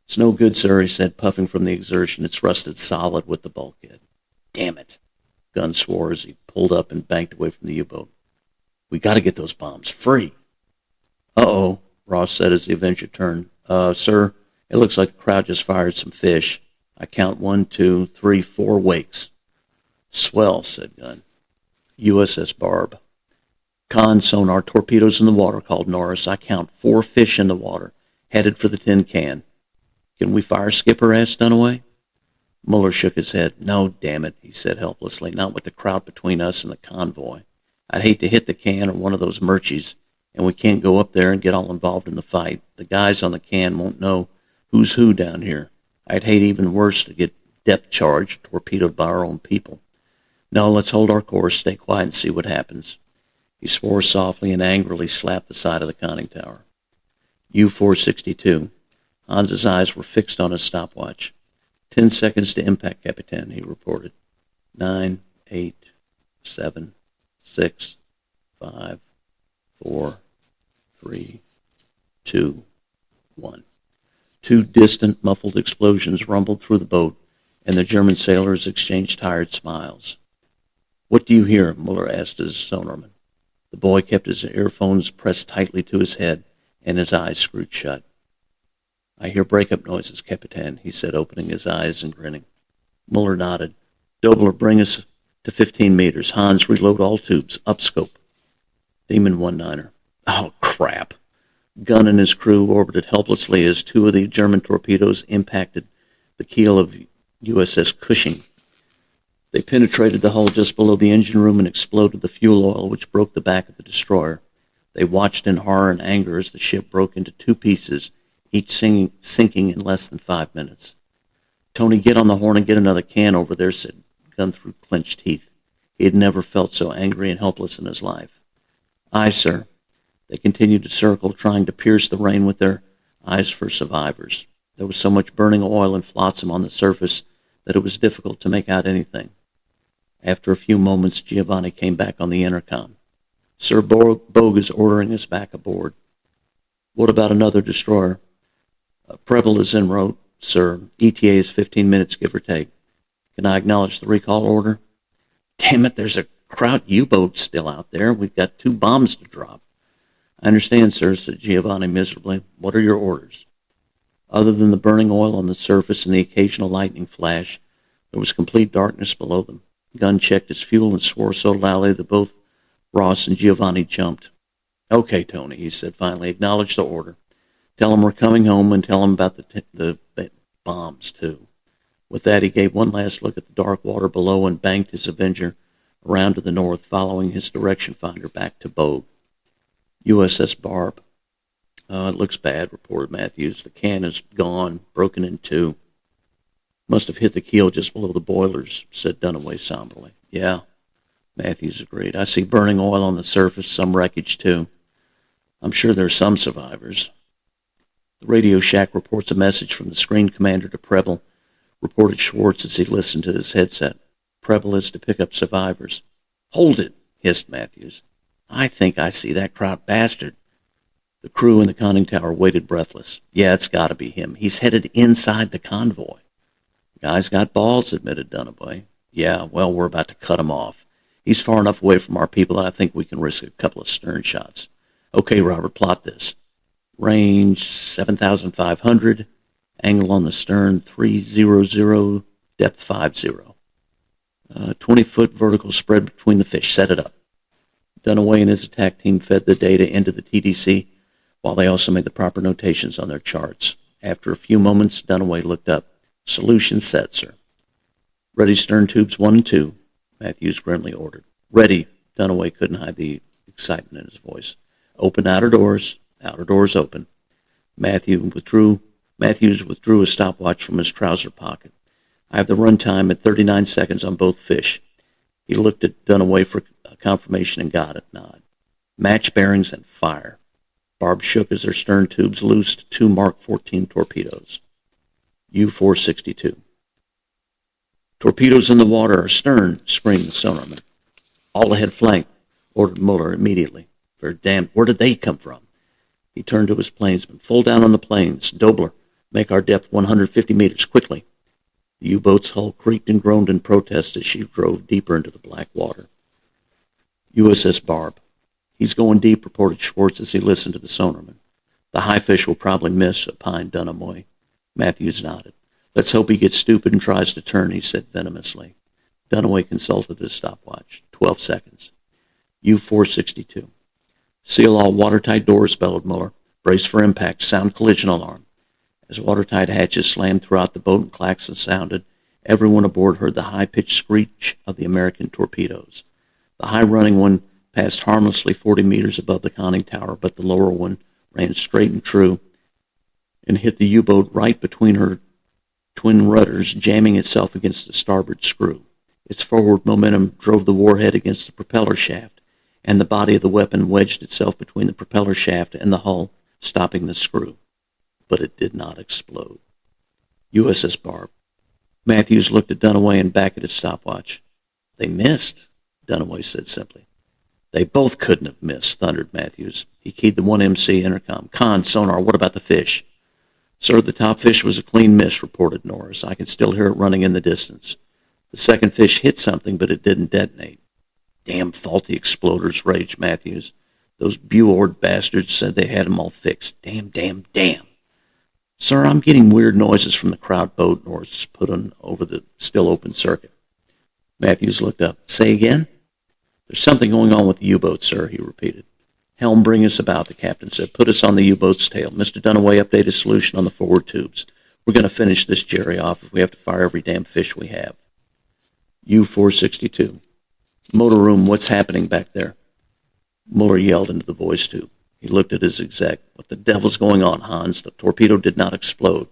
It's no good, sir, he said, puffing from the exertion. It's rusted solid with the bulkhead. Damn it, Gunn swore as he pulled up and banked away from the U-boat. We got to get those bombs free. Uh-oh, Ross said as the Avenger turned. Sir, it looks like the crowd just fired some fish. I count 1, 2, 3, 4 wakes. Swell, said Gunn. USS Barb. Con sonar torpedoes in the water, called Norris. I count 4 fish in the water, headed for the tin can. Can we fire, Skipper? Asked Dunaway. Muller shook his head. No, damn it, he said helplessly, not with the crowd between us and the convoy. I'd hate to hit the can or one of those Murchies, and we can't go up there and get all involved in the fight. The guys on the can won't know who's who down here. I'd hate even worse to get depth charged, torpedoed by our own people. No, let's hold our course, stay quiet and see what happens. He swore softly and angrily slapped the side of the conning tower. U-462. Hans's eyes were fixed on his stopwatch. 10 seconds to impact, Capitan, he reported. 9, 8, 7, 6, 5, 4, 3, 2, 1. 2 distant, muffled explosions rumbled through the boat, and the German sailors exchanged tired smiles. What do you hear? Muller asked his sonarman. The boy kept his earphones pressed tightly to his head, and his eyes screwed shut. I hear breakup noises, Capitan, he said, opening his eyes and grinning. Muller nodded. Dobler, bring us to 15 meters. Hans, reload all tubes. Upscope. Demon 19er. Oh, crap. Gunn and his crew orbited helplessly as 2 of the German torpedoes impacted the keel of USS Cushing. They penetrated the hull just below the engine room and exploded the fuel oil, which broke the back of the destroyer. They watched in horror and anger as the ship broke into 2 pieces, each sinking in less than 5 minutes. Tony, get on the horn and get another can over there, said Gunn through clenched teeth. He had never felt so angry and helpless in his life. Aye, sir. They continued to circle, trying to pierce the rain with their eyes for survivors. There was so much burning oil and flotsam on the surface that it was difficult to make out anything. After a few moments, Giovanni came back on the intercom. Sir Bogue is ordering us back aboard. What about another destroyer? Preble is en route, sir. ETA is 15 minutes, give or take. Can I acknowledge the recall order? Damn it, there's a crowd U-boat still out there. We've got 2 bombs to drop. I understand, sir, said Giovanni miserably. What are your orders? Other than the burning oil on the surface and the occasional lightning flash, there was complete darkness below them. Gunn checked his fuel and swore so loudly that both Ross and Giovanni jumped. Okay, Tony, he said finally. Acknowledge the order. Tell them we're coming home and tell them about the bombs, too. With that, he gave one last look at the dark water below and banked his Avenger around to the north, following his direction finder back to Bogue. USS Barb. It looks bad, reported Matthews. The can is gone, broken in 2. Must have hit the keel just below the boilers, said Dunaway somberly. Yeah, Matthews agreed. I see burning oil on the surface, some wreckage too. I'm sure there are some survivors. The Radio Shack reports a message from the screen commander to Preble, reported Schwartz as he listened to his headset. Preble is to pick up survivors. Hold it, hissed Matthews. I think I see that Kraut bastard. The crew in the conning tower waited breathless. Yeah, it's got to be him. He's headed inside the convoy. Guy's got balls, admitted Dunaway. Yeah, well, we're about to cut him off. He's far enough away from our people that I think we can risk a couple of stern shots. Okay, Robert, plot this. Range 7,500, angle on the stern 300, depth 50. 20-foot vertical spread between the fish. Set it up. Dunaway and his attack team fed the data into the TDC while they also made the proper notations on their charts. After a few moments, Dunaway looked up. Solution set, sir. Ready stern tubes 1 and 2, Matthews grimly ordered. Ready. Dunaway couldn't hide the excitement in his voice. Open outer doors open. Matthews withdrew a stopwatch from his trouser pocket. I have the run time at 39 seconds on both fish. He looked at Dunaway for confirmation and got it. Nod. Match bearings and fire. Barbs shook as their stern tubes loosed 2 Mark 14 torpedoes. U-462. Torpedoes in the water astern, screamed the sonarman. All ahead flank, ordered Muller immediately. Where did they come from? He turned to his plainsman. Full down on the planes. Dobler, Make our depth 150 meters, quickly. The U-boat's hull creaked and groaned in protest as she drove deeper into the black water. USS Barb. He's going deep, reported Schwartz as he listened to the sonarman. The high fish will probably miss, opined Dunaway. Matthews nodded. Let's hope he gets stupid and tries to turn, he said venomously. Dunaway consulted his stopwatch. 12 seconds. U-462. Seal all watertight doors, bellowed Muller. Brace for impact. Sound collision alarm. As watertight hatches slammed throughout the boat and klaxons sounded, everyone aboard heard the high-pitched screech of the American torpedoes. The high-running one passed harmlessly 40 meters above the conning tower, but the lower one ran straight and true and hit the U-boat right between her twin rudders, jamming itself against the starboard screw. Its forward momentum drove the warhead against the propeller shaft, and the body of the weapon wedged itself between the propeller shaft and the hull, stopping the screw. But it did not explode. USS Barb. Matthews looked at Dunaway and back at his stopwatch. They missed, Dunaway said simply. They both couldn't have missed, thundered Matthews. He keyed the 1MC intercom. Con, sonar, what about the fish? Sir, the top fish was a clean miss, reported Norris. I can still hear it running in the distance. The second fish hit something, but it didn't detonate. Damn faulty exploders, raged Matthews. Those Buord bastards said they had them all fixed. Damn, damn, damn. Sir, I'm getting weird noises from the crowd boat, Norris put on over the still open circuit. Matthews looked up. Say again? There's something going on with the U-boat, sir, he repeated. Helm, bring us about, the captain said. Put us on the U-boat's tail. Mr. Dunaway, update his solution on the forward tubes. We're going to finish this Jerry off if we have to fire every damn fish we have. U-462. Motor room, what's happening back there? Muller yelled into the voice tube. He looked at his exec. What the devil's going on, Hans? The torpedo did not explode.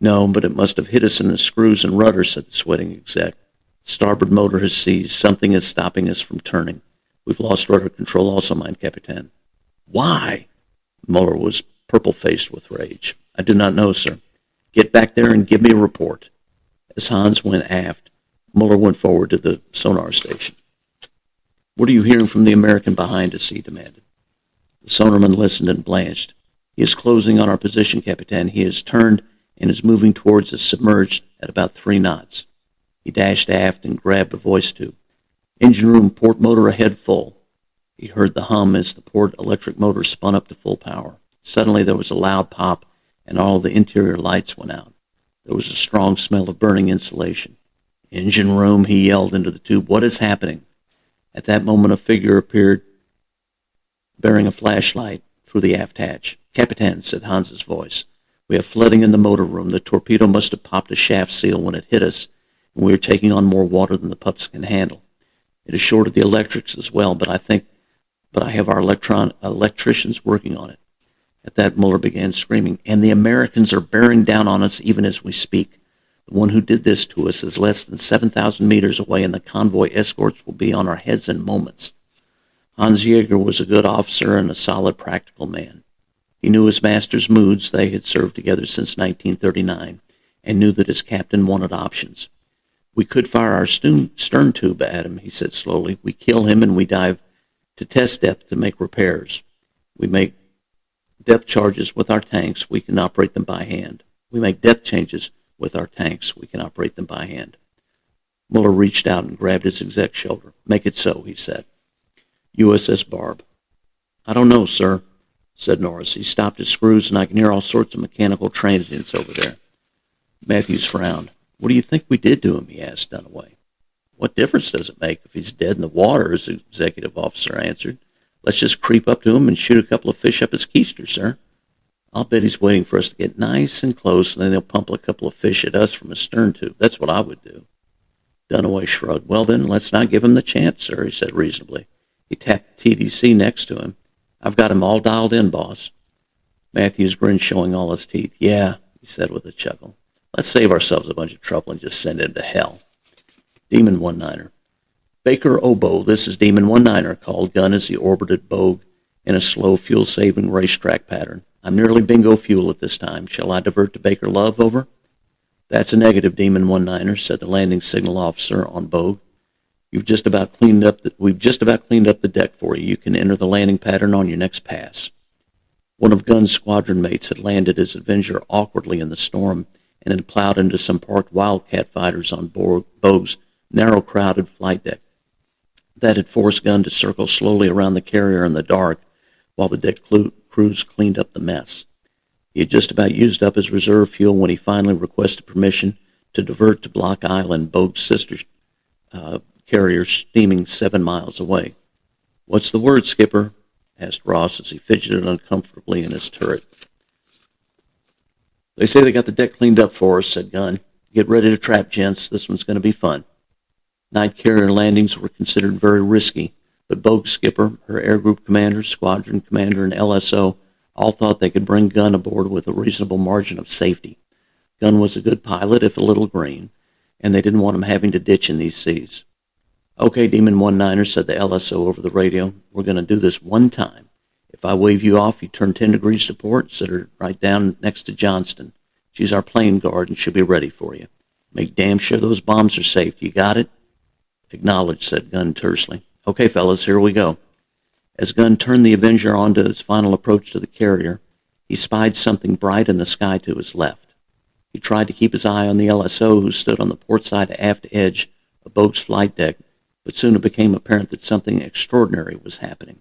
No, but it must have hit us in the screws and rudder, said the sweating exec. Starboard motor has seized. Something is stopping us from turning. We've lost rudder control also, mein Kapitän. Why? Muller was purple-faced with rage. I do not know, sir. Get back there and give me a report. As Hans went aft, Muller went forward to the sonar station. What are you hearing from the American behind us, he demanded. The sonarman listened and blanched. He is closing on our position, Capitan. He has turned and is moving towards us, submerged at about 3 knots. He dashed aft and grabbed a voice tube. Engine room, port motor ahead full. He heard the hum as the port electric motor spun up to full power. Suddenly there was a loud pop and all the interior lights went out. There was a strong smell of burning insulation. Engine room, he yelled into the tube. What is happening? At that moment a figure appeared bearing a flashlight through the aft hatch. Capitan, said Hans's voice. We have flooding in the motor room. The torpedo must have popped a shaft seal when it hit us, and we are taking on more water than the pups can handle. It has shorted the electrics as well, but I have our electricians working on it. At that, Muller began screaming, and the Americans are bearing down on us even as we speak. The one who did this to us is less than 7,000 meters away, and the convoy escorts will be on our heads in moments. Hans Jaeger was a good officer and a solid practical man. He knew his master's moods. They had served together since 1939 and knew that his captain wanted options. We could fire our stern tube at him, he said slowly. We kill him and we dive to test depth to make repairs. We make depth charges with our tanks. We can operate them by hand. We make depth changes with our tanks. We can operate them by hand. Muller reached out and grabbed his exec's shoulder. Make it so, he said. USS Barb. I don't know, sir, said Norris. He stopped his screws, and I can hear all sorts of mechanical transients over there. Matthews frowned. What do you think we did to him, he asked Dunaway. What difference does it make if he's dead in the water, his executive officer answered. Let's just creep up to him and shoot a couple of fish up his keister, sir. I'll bet he's waiting for us to get nice and close, and then he'll pump a couple of fish at us from his stern tube. That's what I would do. Dunaway shrugged. Well, then, let's not give him the chance, sir, he said reasonably. He tapped the TDC next to him. I've got him all dialed in, boss. Matthews grinned, showing all his teeth. Yeah, he said with a chuckle. Let's save ourselves a bunch of trouble and just send him to hell. Demon 19er. Baker Oboe, this is Demon 19er, called Gunn as he orbited Bogue in a slow, fuel-saving racetrack pattern. I'm nearly bingo fuel at this time. Shall I divert to Baker Love, over? That's a negative, Demon 19er, said the landing signal officer on Bogue. We've just about cleaned up the deck for you. You can enter the landing pattern on your next pass. One of Gunn's squadron mates had landed his Avenger awkwardly in the storm and had plowed into some parked Wildcat fighters on Bogue's narrow, crowded flight deck. That had forced Gunn to circle slowly around the carrier in the dark while the deck crews cleaned up the mess. He had just about used up his reserve fuel when he finally requested permission to divert to Block Island, Bogue's sister carrier steaming 7 miles away. "What's the word, Skipper?" asked Ross as he fidgeted uncomfortably in his turret. "They say they got the deck cleaned up for us," said Gunn. "Get ready to trap, gents. This one's going to be fun." Night carrier landings were considered very risky, but Bogue's skipper, her air group commander, squadron commander, and LSO all thought they could bring Gunn aboard with a reasonable margin of safety. Gunn was a good pilot, if a little green, and they didn't want him having to ditch in these seas. "Okay, Demon 19er," said the LSO over the radio. "We're going to do this one time. If I wave you off, you turn 10 degrees to port, sit her right down next to Johnston. She's our plane guard, and she'll be ready for you. Make damn sure those bombs are safe. You got it?" "Acknowledged," said Gunn tersely. "Okay, fellas, here we go." As Gunn turned the Avenger onto its final approach to the carrier, he spied something bright in the sky to his left. He tried to keep his eye on the LSO, who stood on the port side aft edge of Bogue's flight deck, but soon it became apparent that something extraordinary was happening.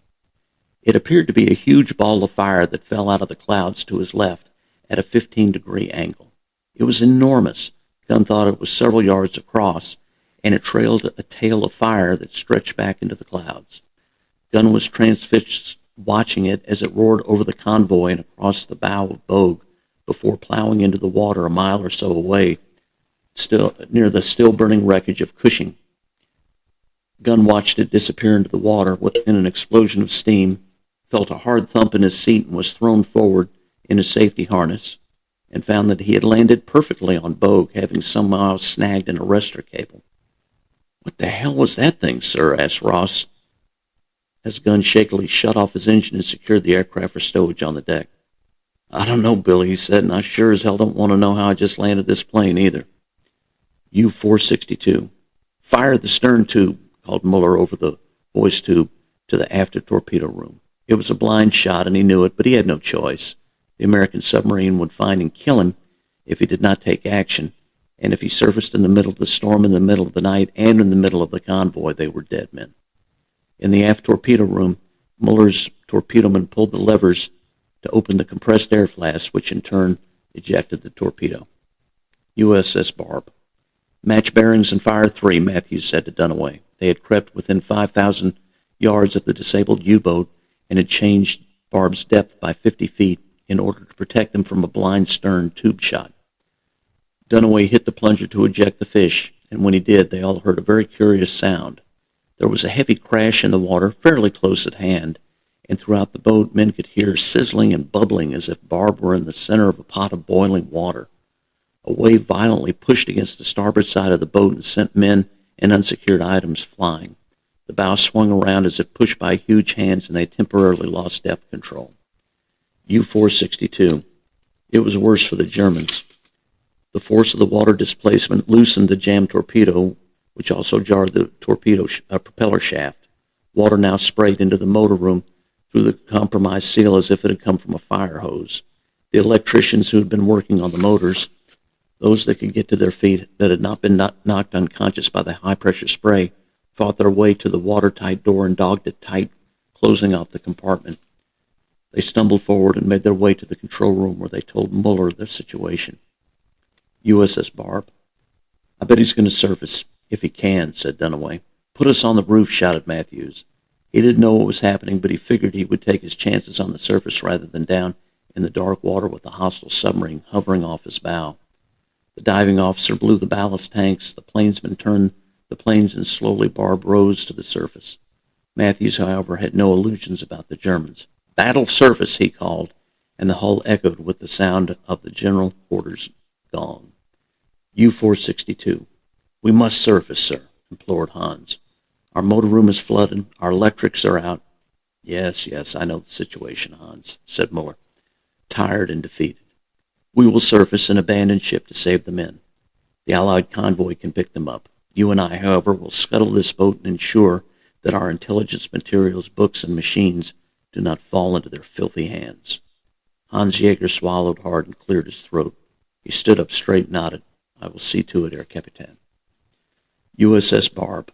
It appeared to be a huge ball of fire that fell out of the clouds to his left at a 15-degree angle. It was enormous. Gunn thought it was several yards across, and it trailed a tail of fire that stretched back into the clouds. Gunn was transfixed watching it as it roared over the convoy and across the bow of Bogue before plowing into the water a mile or so away, still near the still-burning wreckage of Cushing. Gunn watched it disappear into the water in an explosion of steam, felt a hard thump in his seat, and was thrown forward in his safety harness, and found that he had landed perfectly on Bogue, having somehow snagged an arrestor cable. "What the hell was that thing, sir?" asked Ross, as Gunn shakily shut off his engine and secured the aircraft for stowage on the deck. "I don't know, Billy," he said, "and I sure as hell don't want to know how I just landed this plane either." U-462. "Fire the stern tube," called Muller over the voice tube to the after torpedo room. It was a blind shot, and he knew it, but he had no choice. The American submarine would find and kill him if he did not take action, and if he surfaced in the middle of the storm, in the middle of the night, and in the middle of the convoy, they were dead men. In the aft torpedo room, Muller's torpedoman pulled the levers to open the compressed air flask, which in turn ejected the torpedo. USS Barb. "Match bearings and fire 3, Matthews said to Dunaway. They had crept within 5,000 yards of the disabled U-boat and had changed Barb's depth by 50 feet in order to protect them from a blind stern tube shot. Dunaway hit the plunger to eject the fish, and when he did, they all heard a very curious sound. There was a heavy crash in the water, fairly close at hand, and throughout the boat men could hear sizzling and bubbling as if Barb were in the center of a pot of boiling water. A wave violently pushed against the starboard side of the boat and sent men and unsecured items flying. The bow swung around as if pushed by huge hands, and they temporarily lost depth control. U-462. It was worse for the Germans. The force of the water displacement loosened the jammed torpedo, which also jarred the torpedo propeller shaft. Water now sprayed into the motor room through the compromised seal as if it had come from a fire hose. The electricians who had been working on the motors, those that could get to their feet that had not been knocked unconscious by the high-pressure spray, fought their way to the watertight door and dogged it tight, closing off the compartment. They stumbled forward and made their way to the control room where they told Muller their situation. USS Barb. "I bet he's going to surface, if he can," said Dunaway. "Put us on the roof," shouted Matthews. He didn't know what was happening, but he figured he would take his chances on the surface rather than down in the dark water with the hostile submarine hovering off his bow. The diving officer blew the ballast tanks. The plainsman turned the planes, and slowly Barb rose to the surface. Matthews, however, had no illusions about the Germans. "Battle surface," he called, and the hull echoed with the sound of the general quarters gong. U-462. "We must surface, sir," implored Hans. "Our motor room is flooded. Our electrics are out." Yes, I know the situation, Hans," said Muller, tired and defeated. "We will surface and abandon ship to save the men. The Allied convoy can pick them up. You and I, however, will scuttle this boat and ensure that our intelligence materials, books, and machines do not fall into their filthy hands." Hans Jaeger swallowed hard and cleared his throat. He stood up straight and nodded. I will see to it, Herr Capitan. USS Barb.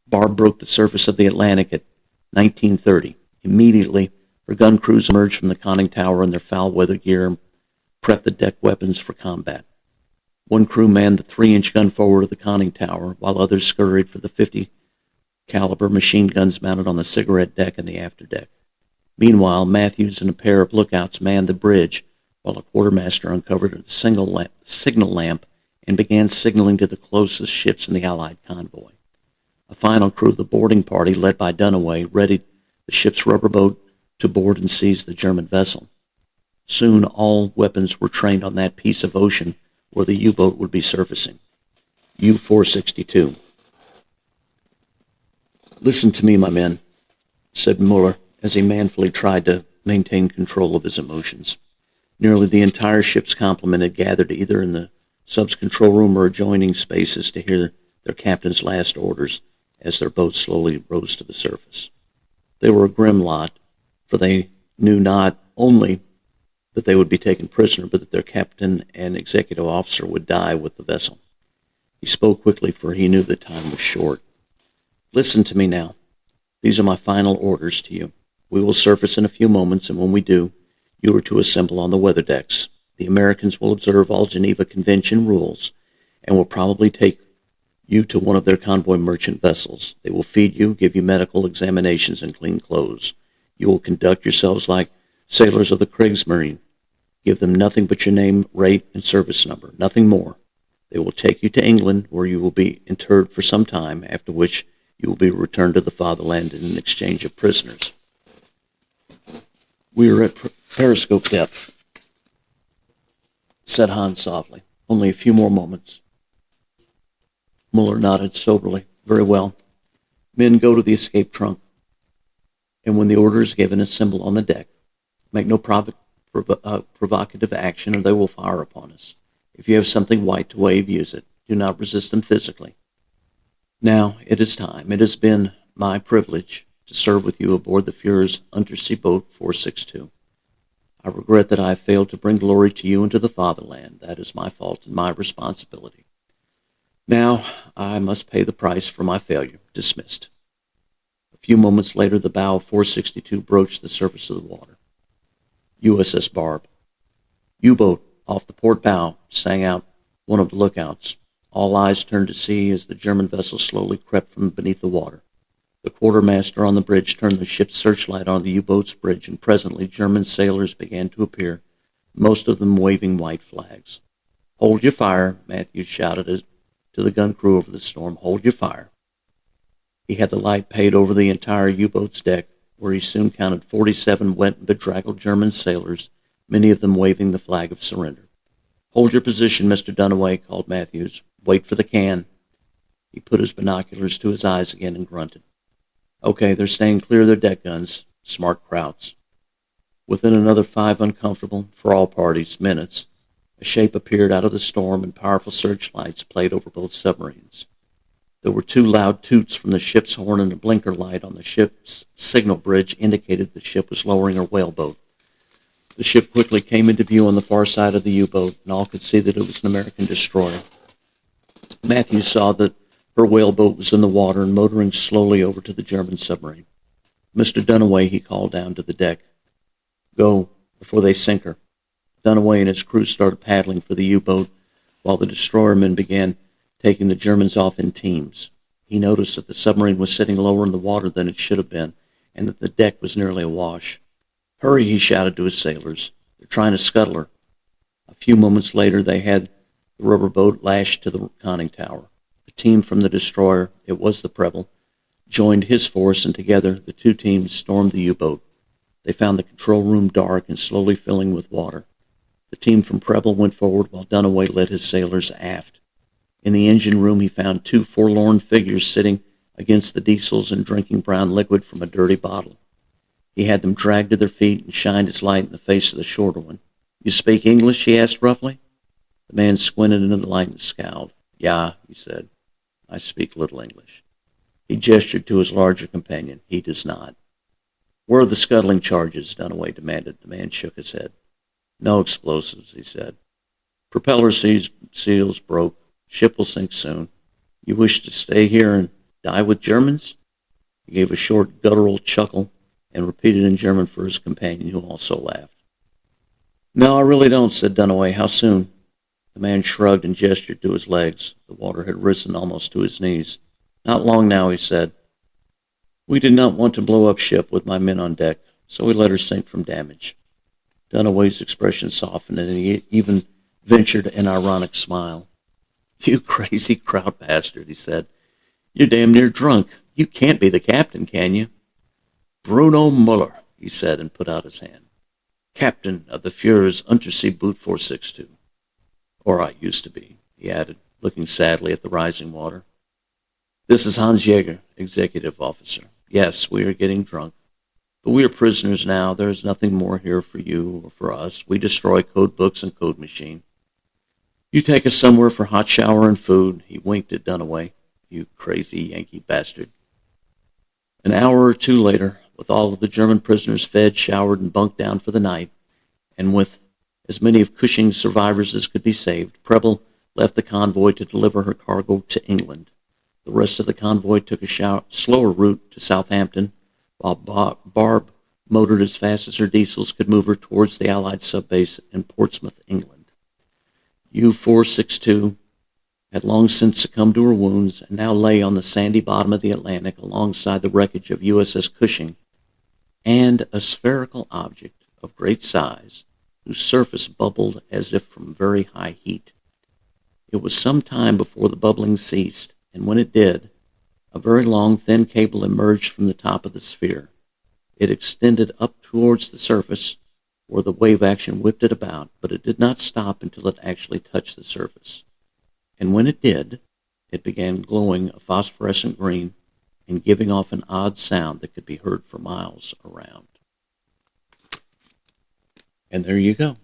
Barb broke the surface of the Atlantic at 1930. Immediately, her gun crews emerged from the conning tower in their foul-weather gear and prepped the deck weapons for combat. One crew manned the 3-inch gun forward of the conning tower, while others scurried for the 50 caliber machine guns mounted on the cigarette deck and the afterdeck. Meanwhile, Matthews and a pair of lookouts manned the bridge, while a quartermaster uncovered a signal lamp and began signaling to the closest ships in the Allied convoy. A final crew of the boarding party, led by Dunaway, readied the ship's rubber boat to board and seize the German vessel. Soon all weapons were trained on that piece of ocean where the U-boat would be surfacing. U-462. Listen to me, my men, said Muller as he manfully tried to maintain control of his emotions. Nearly the entire ship's complement had gathered either in the sub's control room or adjoining spaces to hear their captain's last orders as their boat slowly rose to the surface. They were a grim lot, for they knew not only that they would be taken prisoner, but that their captain and executive officer would die with the vessel. He spoke quickly, for he knew the time was short. Listen to me now. These are my final orders to you. We will surface in a few moments, and when we do, you are to assemble on the weather decks. The Americans will observe all Geneva Convention rules and will probably take you to one of their convoy merchant vessels. They will feed you, give you medical examinations, and clean clothes. You will conduct yourselves like sailors of the Kriegsmarine. Give them nothing but your name, rate, and service number, nothing more. They will take you to England, where you will be interred for some time, after which you will be returned to the fatherland in an exchange of prisoners. We are at periscope depth, said Hans softly. Only a few more moments. Muller nodded soberly. Very well. Men, go to the escape trunk, and when the order is given, assemble on the deck. Make no provocative action, or they will fire upon us. If you have something white to wave, use it. Do not resist them physically. Now it is time. It has been my privilege to serve with you aboard the Fuhrer's undersea boat 462. I regret that I have failed to bring glory to you and to the fatherland. That is my fault and my responsibility. Now I must pay the price for my failure. Dismissed. A few moments later, the bow of 462 broached the surface of the water. USS Barb. U-boat off the port bow, sang out one of the lookouts. All eyes turned to see as the German vessel slowly crept from beneath the water. The quartermaster on the bridge turned the ship's searchlight on the U-boat's bridge, and presently German sailors began to appear, most of them waving white flags. Hold your fire, Matthews shouted to the gun crew over the storm. Hold your fire. He had the light paid over the entire U-boat's deck, where he soon counted 47 wet and bedraggled German sailors, many of them waving the flag of surrender. Hold your position, Mr. Dunaway, called Matthews. Wait for the can. He put his binoculars to his eyes again and grunted. Okay, they're staying clear of their deck guns. Smart Krauts. Within another 5 uncomfortable, for all parties, minutes, a shape appeared out of the storm and powerful searchlights played over both submarines. There were 2 loud toots from the ship's horn, and a blinker light on the ship's signal bridge indicated the ship was lowering her whaleboat. The ship quickly came into view on the far side of the U-boat, and all could see that it was an American destroyer. Matthews saw that her whaleboat was in the water and motoring slowly over to the German submarine. Mr. Dunaway, he called down to the deck. Go, before they sink her. Dunaway and his crew started paddling for the U-boat, while the destroyermen began taking the Germans off in teams. He noticed that the submarine was sitting lower in the water than it should have been, and that the deck was nearly awash. Hurry, he shouted to his sailors. They're trying to scuttle her. A few moments later, they had the rubber boat lashed to the conning tower. A team from the destroyer, it was the Preble, joined his force, and together the 2 teams stormed the U-boat. They found the control room dark and slowly filling with water. The team from Preble went forward while Dunaway led his sailors aft. In the engine room, he found 2 forlorn figures sitting against the diesels and drinking brown liquid from a dirty bottle. He had them dragged to their feet and shined his light in the face of the shorter one. You speak English? He asked roughly. The man squinted into the light and scowled. Yeah, he said. I speak little English. He gestured to his larger companion. He does not. Where are the scuttling charges? Dunaway demanded. The man shook his head. No explosives, he said. Propeller seals broke. Ship will sink soon. You wish to stay here and die with Germans? He gave a short, guttural chuckle and repeated in German for his companion, who also laughed. No, I really don't, said Dunaway. How soon? The man shrugged and gestured to his legs. The water had risen almost to his knees. Not long now, he said. We did not want to blow up ship with my men on deck, so we let her sink from damage. Dunaway's expression softened, and he even ventured an ironic smile. You crazy kraut bastard, he said. You're damn near drunk. You can't be the captain, can you? Bruno Muller, he said, and put out his hand. Captain of the Führer's Untersee Boot 462. Or I used to be, he added, looking sadly at the rising water. This is Hans Jäger, executive officer. Yes, we are getting drunk. But we are prisoners now. There is nothing more here for you or for us. We destroy code books and code machine. You take us somewhere for hot shower and food. He winked at Dunaway. You crazy Yankee bastard. An hour or two later, with all of the German prisoners fed, showered, and bunked down for the night, and with as many of Cushing's survivors as could be saved, Preble left the convoy to deliver her cargo to England. The rest of the convoy took a slower route to Southampton, while Barb motored as fast as her diesels could move her towards the Allied subbase in Portsmouth, England. U-462 had long since succumbed to her wounds and now lay on the sandy bottom of the Atlantic alongside the wreckage of USS Cushing and a spherical object of great size whose surface bubbled as if from very high heat. It was some time before the bubbling ceased, and when it did, a very long, thin cable emerged from the top of the sphere. It extended up towards the surface, where the wave action whipped it about, but it did not stop until it actually touched the surface. And when it did, it began glowing a phosphorescent green and giving off an odd sound that could be heard for miles around. And there you go.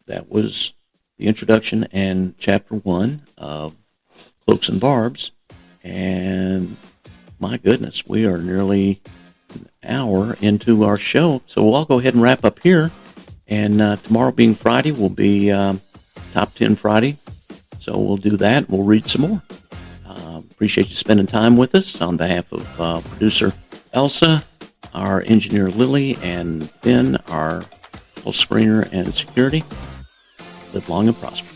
That was the introduction and chapter 1 of Cloaks and Barbs. And my goodness, we are nearly an hour into our show. So we'll go ahead and wrap up here. And tomorrow being Friday will be Top 10 Friday. So we'll do that and we'll read some more. Appreciate you spending time with us. On behalf of producer Elsa, our engineer Lily, and Ben, our screener and security, live long and prosper.